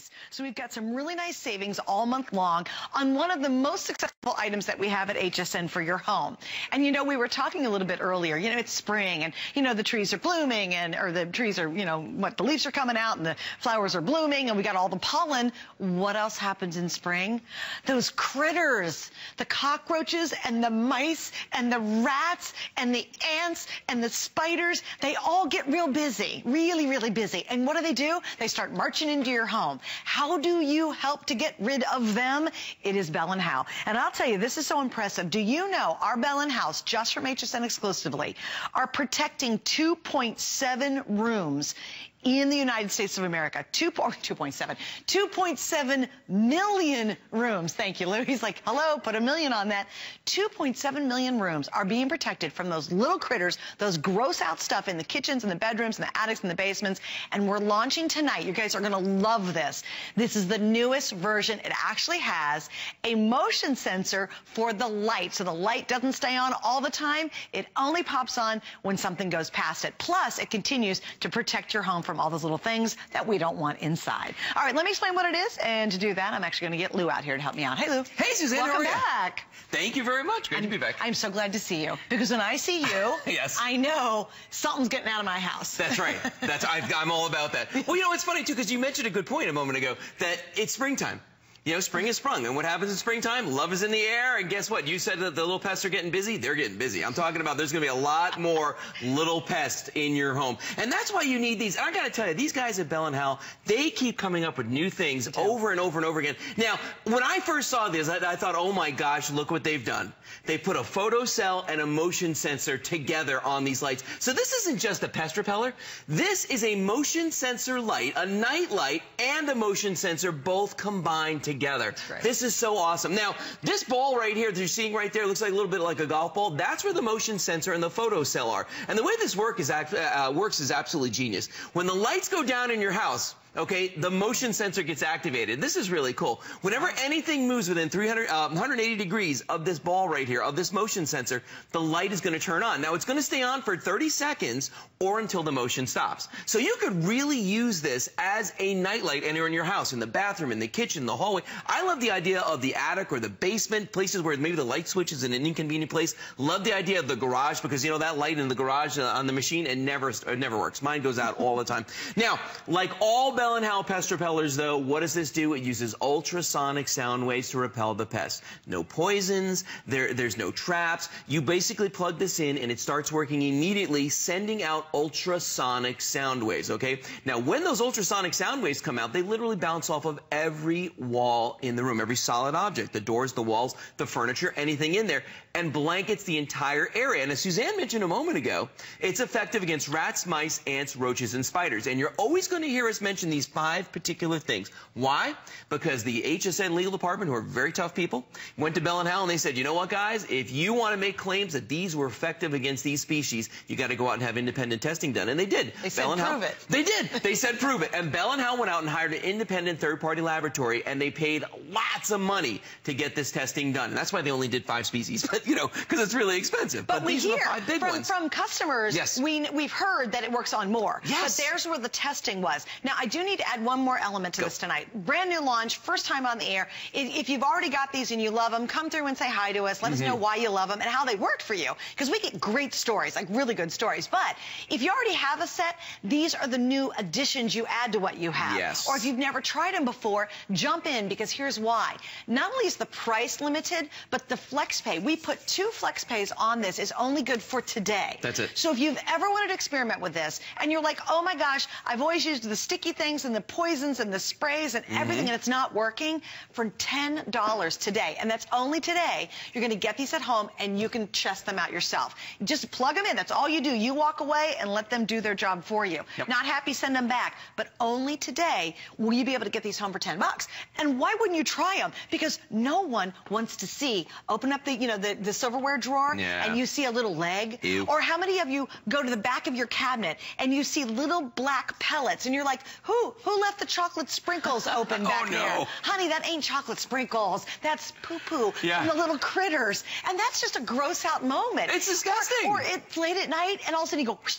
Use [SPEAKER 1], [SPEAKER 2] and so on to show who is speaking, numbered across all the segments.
[SPEAKER 1] price. So we've got some really nice savings all month long on one of the most successful items that we have at HSN for your home. And you know, we were talking a little bit earlier, you know, it's spring and, you know, the trees are blooming or the trees are, you know, the leaves are coming out and the flowers are blooming and we got all the pollen. What else happens in spring? Those critters, the cockroaches and the mice and the rats and the ants and the spiders, they all get real busy, really, really busy. And what do? They start marching into your home. How do you help to get rid of them? It is Bell & Howell. And I'll tell you, this is so impressive. Do you know our Bell & Howell, just from HSN exclusively, are protecting 2.7 rooms in the United States of America. 2.7 million rooms. Thank you, Lou. He's like, hello, put a million on that. 2.7 million rooms are being protected from those little critters, those gross out stuff in the kitchens and the bedrooms and the attics and the basements. And we're launching tonight. You guys are going to love this. This is the newest version. It actually has a motion sensor for the light. So the light doesn't stay on all the time. It only pops on when something goes past it. Plus, it continues to protect your home from all those little things that we don't want inside. All right, let me explain what it is. And to do that, I'm actually going to get Lou out here to help me out. Hey, Lou.
[SPEAKER 2] Hey, Suzanne.
[SPEAKER 1] Welcome back.
[SPEAKER 2] Thank you very much. Great to be back.
[SPEAKER 1] I'm so glad to see you. Because when I see you,
[SPEAKER 2] yes,
[SPEAKER 1] I know something's getting out of my house.
[SPEAKER 2] That's right. I'm all about that. Well, you know, it's funny, too, because you mentioned a good point a moment ago, that it's springtime. You know, spring is sprung. And what happens in springtime? Love is in the air. And guess what? You said that the little pests are getting busy. They're getting busy. I'm talking about there's going to be a lot more little pests in your home. And that's why you need these. And I got to tell you, these guys at Bell & Howell, they keep coming up with new things over and over and over again. Now, when I first saw this, I thought, oh, my gosh, look what they've done. They put a photocell and a motion sensor together on these lights. So this isn't just a pest repeller. This is a motion sensor light, a night light, and a motion sensor both combined together. This is so awesome. Now, this ball right here that you're seeing right there looks like a little bit like a golf ball. That's where the motion sensor and the photocell are. And the way this works is absolutely genius. When the lights go down in your house, okay, the motion sensor gets activated. This is really cool. Whenever anything moves within 180 degrees of this ball right here, of this motion sensor, the light is going to turn on. Now, it's going to stay on for 30 seconds or until the motion stops. So you could really use this as a nightlight anywhere in your house, in the bathroom, in the kitchen, the hallway. I love the idea of the attic or the basement, places where maybe the light switch is in an inconvenient place. Love the idea of the garage because, you know, that light in the garage on the machine, it never works. Mine goes out all the time. Now, like all Bell & Howell pest repellers, though, what does this do? It uses ultrasonic sound waves to repel the pests. No poisons, there's no traps. You basically plug this in and it starts working immediately, sending out ultrasonic sound waves, okay? Now, when those ultrasonic sound waves come out, they literally bounce off of every wall in the room, every solid object, the doors, the walls, the furniture, anything in there, and blankets the entire area. And as Suzanne mentioned a moment ago, it's effective against rats, mice, ants, roaches, and spiders. And you're always going to hear us mention these 5 particular things. Why? Because the HSN legal department, who are very tough people, went to Bell & Howell and they said, you know what, guys? If you want to make claims that these were effective against these species, you got to go out and have independent testing done. And they did.
[SPEAKER 1] They said prove it.
[SPEAKER 2] They did. They said prove it. And Bell & Howell went out and hired an independent third-party laboratory, and they paid lots of money to get this testing done. And that's why they only did 5 species, but, you know, because it's really expensive.
[SPEAKER 1] But we
[SPEAKER 2] these
[SPEAKER 1] hear
[SPEAKER 2] are the 5 big ones.
[SPEAKER 1] From customers,
[SPEAKER 2] yes,
[SPEAKER 1] we've heard that it works on more.
[SPEAKER 2] Yes.
[SPEAKER 1] But there's where the testing was. Now, I do need to add one more element to this tonight. Brand new launch, first time on the air. If you've already got these and you love them, come through and say hi to us. Let us know why you love them and how they worked for you. Because we get great stories, like really good stories. But if you already have a set, these are the new additions you add to what you have.
[SPEAKER 2] Yes.
[SPEAKER 1] Or if you've never tried them before, jump in, because here's why. Not only is the price limited, but the flex pay. We put 2 flex pays on this is only good for today.
[SPEAKER 2] That's it.
[SPEAKER 1] So if you've ever wanted to experiment with this and you're like, oh my gosh, I've always used the sticky things and the poisons and the sprays and everything and it's not working, for $10 today, and that's only today, you're going to get these at home and you can test them out yourself. Just plug them in. That's all you do. You walk away and let them do their job for you.
[SPEAKER 2] Yep.
[SPEAKER 1] Not happy, send them back. But only today will you be able to get these home for $10. And why wouldn't you try them? Because no one wants to see, open up the, you know, the silverware drawer and you see a little leg.
[SPEAKER 2] Ew.
[SPEAKER 1] Or how many of you go to the back of your cabinet and you see little black pellets and you're like, who left the chocolate sprinkles open back there? Honey, that ain't chocolate sprinkles. That's poo-poo from the little critters. And that's just a gross out moment.
[SPEAKER 2] It's disgusting.
[SPEAKER 1] Or it's late at night and all of a sudden you go, whoosh,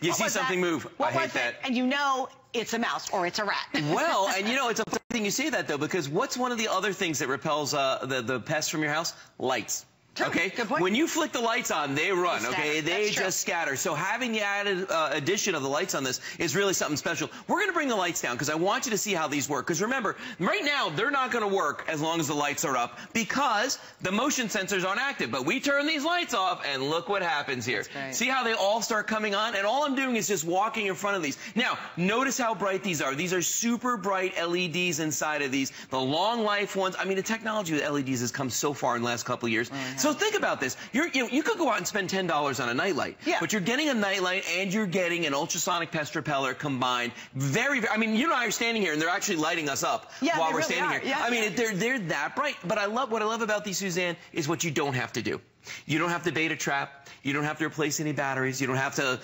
[SPEAKER 2] you see something move. I hate that.
[SPEAKER 1] And you know it's a mouse or it's a rat.
[SPEAKER 2] Well, and you know, it's a funny thing you say that, though, because what's one of the other things that repels the pests from your house? Lights. Okay,
[SPEAKER 1] good point.
[SPEAKER 2] When you flick the lights on, they run, okay? They just scatter. So having the added addition of the lights on this is really something special. We're going to bring the lights down because I want you to see how these work. Because remember, right now, they're not going to work as long as the lights are up because the motion sensors aren't active. But we turn these lights off, and look what happens here. See how they all start coming on? And all I'm doing is just walking in front of these. Now, notice how bright these are. These are super bright LEDs inside of these. The long life ones. I mean, the technology with LEDs has come so far in the last couple of years. So think about this. You could go out and spend $10 on a nightlight, but you're getting a nightlight and you're getting an ultrasonic pest repeller combined. Very, I mean, you and I are standing here and they're actually lighting us up while we're standing here. I mean, they're that bright. But what I love about these, Suzanne, is what you don't have to do. You don't have to bait a trap. You don't have to replace any batteries. You don't have to,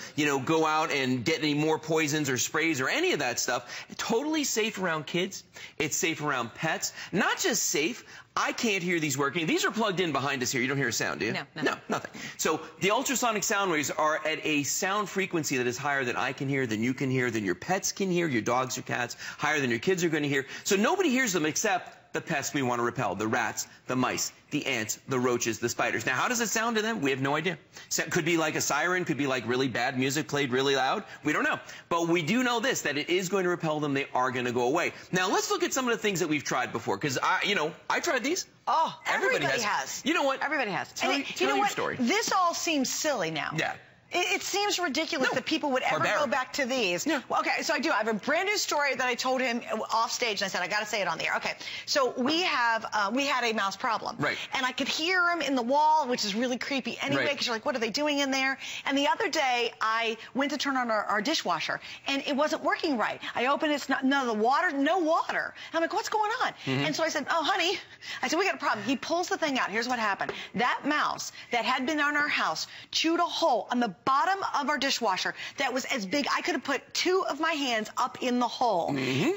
[SPEAKER 2] go out and get any more poisons or sprays or any of that stuff. Totally safe around kids. It's safe around pets. Not just safe. I can't hear these working. These are plugged in behind us here. You don't hear a sound, do you? No, nothing. So the ultrasonic sound waves are at a sound frequency that is higher than I can hear, than you can hear, than your pets can hear, your dogs or cats, higher than your kids are going to hear. So nobody hears them except the pests we want to repel, the rats, the mice, the ants, the roaches, the spiders. Now, how does it sound to them? We have no idea. So it could be like a siren, could be like really bad music played really loud. We don't know. But we do know this, that it is going to repel them. They are going to go away. Now, let's look at some of the things that we've tried before, because I tried these.
[SPEAKER 1] Oh, everybody has.
[SPEAKER 2] You know what?
[SPEAKER 1] Everybody has.
[SPEAKER 2] Tell your story.
[SPEAKER 1] This all seems silly now.
[SPEAKER 2] Yeah.
[SPEAKER 1] It seems ridiculous that people would ever go back to these.
[SPEAKER 2] Yeah.
[SPEAKER 1] Well, okay, so I do. I have a brand new story that I told him off stage, and I said, I got to say it on the air. Okay, so we had a mouse problem.
[SPEAKER 2] Right.
[SPEAKER 1] And I could hear him in the wall, which is really creepy anyway, because you're like, what are they doing in there? And the other day, I went to turn on our dishwasher, and it wasn't working right. I opened it, it's not, no water. And I'm like, what's going on? And so I said, oh, honey, I said, we got a problem. He pulls the thing out. Here's what happened. That mouse that had been on our house chewed a hole on the bottom of our dishwasher that was as big. I could have put 2 of my hands up in the hole.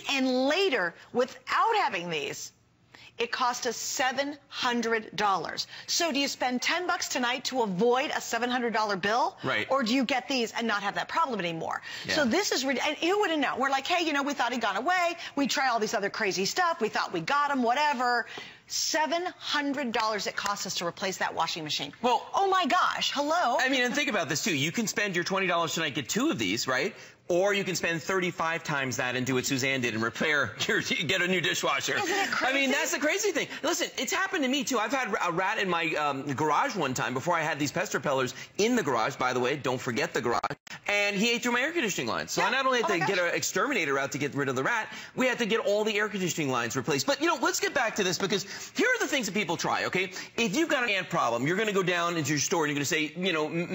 [SPEAKER 1] And later, without having these, it cost us $700. So do you spend $10 tonight to avoid a $700 bill?
[SPEAKER 2] Right.
[SPEAKER 1] Or do you get these and not have that problem anymore? Yeah. So this is, and who wouldn't know? We're like, hey, we thought he'd gone away. We try all these other crazy stuff. We thought we got him, whatever. $700 it costs us to replace that washing machine. Well, oh my gosh, hello.
[SPEAKER 2] I mean, and think about this too. You can spend your $20 tonight, get 2 of these, right? Or you can spend 35 times that and do what Suzanne did and get a new dishwasher.
[SPEAKER 1] Isn't it crazy?
[SPEAKER 2] I mean, that's the crazy thing. Listen, it's happened to me too. I've had a rat in my garage one time before I had these pest repellers in the garage. By the way, don't forget the garage. And he ate through my air conditioning lines. So I not only had to get an exterminator out to get rid of the rat, we had to get all the air conditioning lines replaced. But, let's get back to this, because here are the things that people try, okay? If you've got an ant problem, you're going to go down into your store and you're going to say,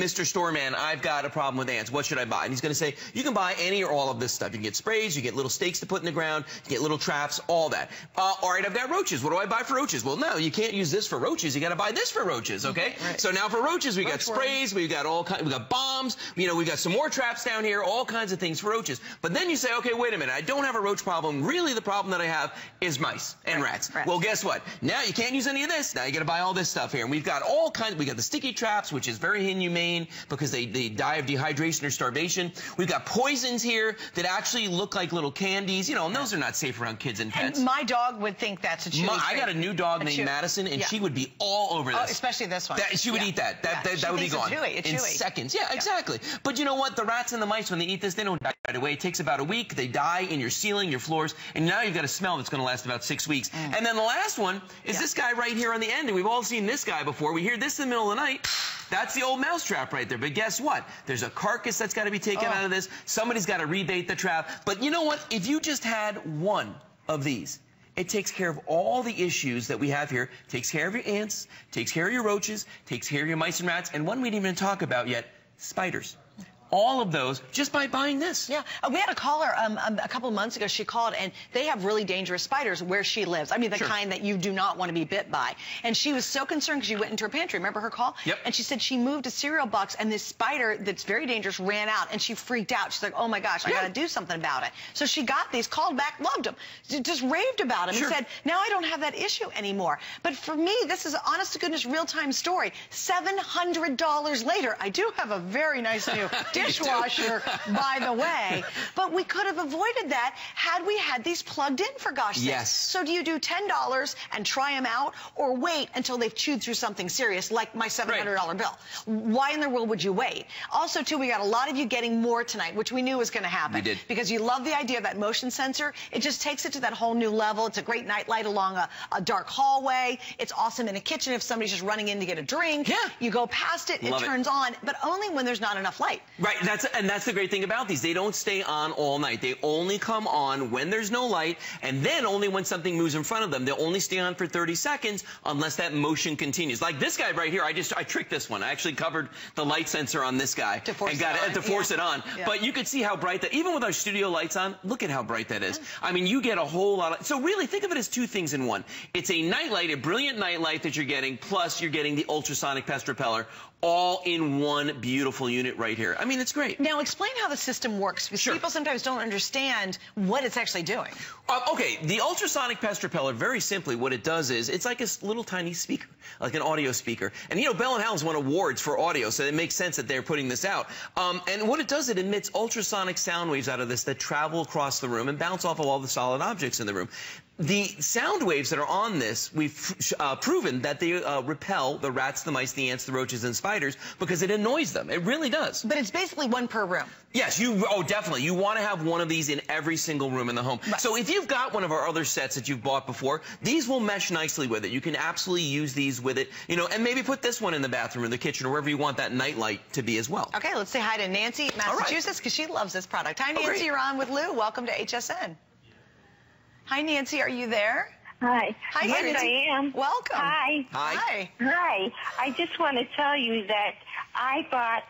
[SPEAKER 2] Mr. Storeman, I've got a problem with ants. What should I buy? And he's going to say, you can buy any or all of this stuff. You can get sprays, you get little stakes to put in the ground, you get little traps, all that. All right, I've got roaches. What do I buy for roaches? Well, no, you can't use this for roaches. You got to buy this for roaches, okay? Right. So now for roaches, we got sprays, we got we got bombs, we got some more traps down here, all kinds of things for roaches. But then you say, okay, wait a minute, I don't have a roach problem. Really, the problem that I have is mice and rats. Well, guess what? Now you can't use any of this. Now you got to buy all this stuff here. And we've got all kinds. We got the sticky traps, which is very inhumane because they die of dehydration or starvation. We've got poisons here that actually look like little candies, and those are not safe around kids and pets.
[SPEAKER 1] And my dog would think that's a chewy treat.
[SPEAKER 2] I got a new dog named Madison, and she would be all over this.
[SPEAKER 1] Oh, especially this one.
[SPEAKER 2] She would eat that. That would be gone in seconds. Yeah, exactly. But you know what? The rats and the mice, when they eat this, they don't die right away. It takes about a week. They die in your ceiling, your floors, and now you've got a smell that's going to last about 6 weeks. And then the last one is this guy right here on the end, and we've all seen this guy before. We hear this in the middle of the night. That's the old mouse trap right there. But guess what? There's a carcass that's got to be taken out of this. Somebody's got to rebait the trap. But you know what? If you just had one of these, it takes care of all the issues that we have here. Takes care of your ants, takes care of your roaches, takes care of your mice and rats, and one we didn't even talk about yet, spiders. All of those just by buying this.
[SPEAKER 1] Yeah. We had a caller a couple of months ago. She called, and they have really dangerous spiders where she lives. I mean, the kind that you do not want to be bit by. And she was so concerned because she went into her pantry. Remember her call?
[SPEAKER 2] Yep.
[SPEAKER 1] And she said she moved a cereal box, and this spider that's very dangerous ran out, and she freaked out. She's like, oh, my gosh, I got to do something about it. So she got these, called back, loved them, just raved about them, and said, now I don't have that issue anymore. But for me, this is an honest-to-goodness real-time story. $700 later, I do have a very nice new dishwasher, by the way. But we could have avoided that had we had these plugged in, for gosh sakes.
[SPEAKER 2] Yes.
[SPEAKER 1] So do you do $10 and try them out, or wait until they've chewed through something serious, like my $700 bill? Why in the world would you wait? Also, too, we got a lot of you getting more tonight, which we knew was going to happen.
[SPEAKER 2] We did.
[SPEAKER 1] Because you love the idea of that motion sensor. It just takes it to that whole new level. It's a great night light along a dark hallway. It's awesome in a kitchen if somebody's just running in to get a drink.
[SPEAKER 2] Yeah.
[SPEAKER 1] You go past it, it turns on, but only when there's not enough light.
[SPEAKER 2] Right, that's the great thing about these. They don't stay on all night. They only come on when there's no light, and then only when something moves in front of them. They'll only stay on for 30 seconds unless that motion continues. Like this guy right here, I tricked this one. I actually covered the light sensor on this guy
[SPEAKER 1] to force
[SPEAKER 2] it on.
[SPEAKER 1] Yeah.
[SPEAKER 2] But you could see how bright that, even with our studio lights on, look at how bright that is. I mean, you get a whole lot of, so really think of it as two things in one. It's a night light, a brilliant night light that you're getting, plus you're getting the ultrasonic pest repeller, all in one beautiful unit right here. I mean, it's great.
[SPEAKER 1] Now, explain how the system works, because people sometimes don't understand what it's actually doing.
[SPEAKER 2] Okay, the ultrasonic pest repeller, very simply, what it does is, it's like a little tiny speaker, like an audio speaker. And, you know, Bell & Howell's won awards for audio, so it makes sense that they're putting this out. And what it does, it emits ultrasonic sound waves out of this that travel across the room and bounce off of all the solid objects in the room. The sound waves that are on this, we've proven that they repel the rats, the mice, the ants, the roaches, and spiders because it annoys them. It really does.
[SPEAKER 1] But it's basically one per room.
[SPEAKER 2] Yes, definitely. You want to have one of these in every single room in the home. Right. So if you've got one of our other sets that you've bought before, these will mesh nicely with it. You can absolutely use these with it, you know, and maybe put this one in the bathroom or the kitchen or wherever you want that night light to be as well.
[SPEAKER 1] Okay, let's say hi to Nancy, Massachusetts, because she loves this product. Hi, Nancy. You're on with Lou. Welcome to HSN. Hi, Nancy. Are you there?
[SPEAKER 3] Hi.
[SPEAKER 1] Hi,
[SPEAKER 3] yes,
[SPEAKER 1] Nancy.
[SPEAKER 3] I am.
[SPEAKER 1] Welcome.
[SPEAKER 3] Hi.
[SPEAKER 2] Hi.
[SPEAKER 3] Hi. I just want to tell you that I bought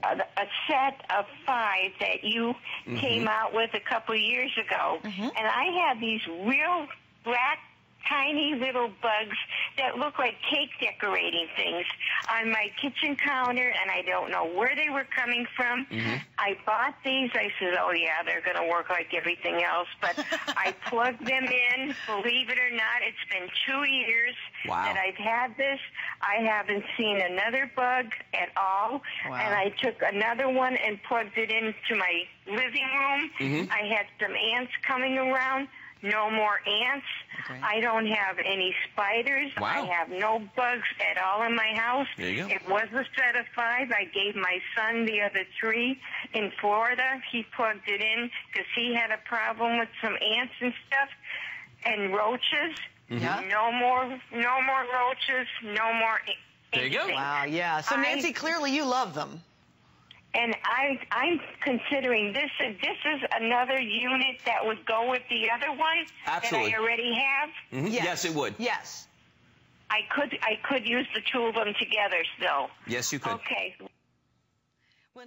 [SPEAKER 3] a set of 5 that you came out with a couple years ago, and I had these real black, tiny little bugs that look like cake decorating things on my kitchen counter, and I don't know where they were coming from. I bought these. I said, oh, yeah, they're going to work like everything else. But I plugged them in. Believe it or not, it's been 2 years that I've had this. I haven't seen another bug at all. And I took another one and plugged it into my living room. I had some ants coming around. No more ants. I don't have any spiders. I have no bugs at all in my house.
[SPEAKER 2] There you go.
[SPEAKER 3] It was a set of 5. I gave my son the other 3 in Florida. He plugged it in because he had a problem with some ants and stuff and roaches. No more roaches. No more.
[SPEAKER 2] There you go.
[SPEAKER 1] Wow. Yeah. So Nancy, clearly you love them.
[SPEAKER 3] And I'm considering this. This is another unit that would go with the other one that I already have.
[SPEAKER 2] Yes, it would.
[SPEAKER 1] Yes.
[SPEAKER 3] I could use the 2 of them together still.
[SPEAKER 2] Yes, you could.
[SPEAKER 3] Okay.
[SPEAKER 1] Well,